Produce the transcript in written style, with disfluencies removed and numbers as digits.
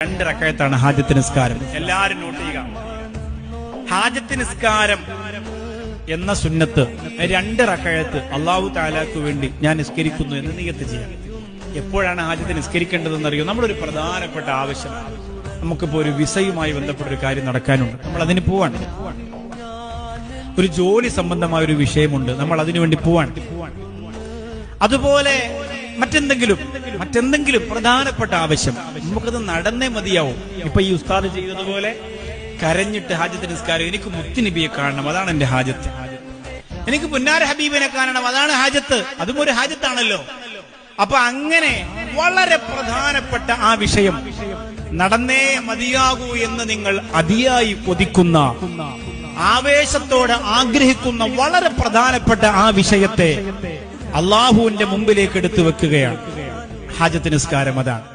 2 റക്അത്താണ് ഹാജത്ത് നിസ്കാരം. എല്ലാരും നോട്ട് ചെയ്യുക. ഹാജത്ത് നിസ്കാരം എന്ന സുന്നത്ത് 2 റക്അത്ത് അല്ലാഹു തആലാക്ക് വേണ്ടി ഞാൻ നിസ്കരിക്കുന്നു എന്ന് നിയ്യത്ത് ചെയ്യാം. എപ്പോഴാണ് ഹാജത്ത് നിസ്കരിക്കേണ്ടതെന്ന് അറിയോ? നമ്മളൊരു പ്രധാനപ്പെട്ട ആവശ്യം, നമുക്കിപ്പോ ഒരു വിസയുമായി ബന്ധപ്പെട്ട ഒരു കാര്യം നടക്കാനുണ്ട്, നമ്മൾ അതിന് പോവാണ്. ഒരു ജോലി സംബന്ധമായ ഒരു വിഷയമുണ്ട്, നമ്മൾ അതിനു വേണ്ടി പോവാണ്. അതുപോലെ മറ്റെന്തെങ്കിലും പ്രധാനപ്പെട്ട ആവശ്യം, നമുക്കത് നടന്നേ മതിയാവും. ഇപ്പൊ ഈ ഉസ്താദ് ചെയ്തതുപോലെ കരഞ്ഞിട്ട് ഹാജത്ത് നിസ്കാരം, എനിക്ക് മുത്തുനബിയെ കാണണം, അതാണ് എന്റെ ഹാജത്ത്. എനിക്ക് പുന്നാര ഹബീബിനെ കാണണം, അതാണ് ഹാജത്ത്. അതും ഒരു ഹാജത്താണല്ലോ. അപ്പൊ അങ്ങനെ വളരെ പ്രധാനപ്പെട്ട ആ വിഷയം നടന്നേ മതിയാകൂ എന്ന് നിങ്ങൾ അതിയായി കൊതിക്കുന്ന, ആവേശത്തോടെ ആഗ്രഹിക്കുന്ന വളരെ പ്രധാനപ്പെട്ട ആ വിഷയത്തെ അള്ളാഹുവിന്റെ മുമ്പിലേക്ക് എടുത്തു വെക്കുകയാണ് ഹാജത്ത് നിസ്കാരം. അതാണ്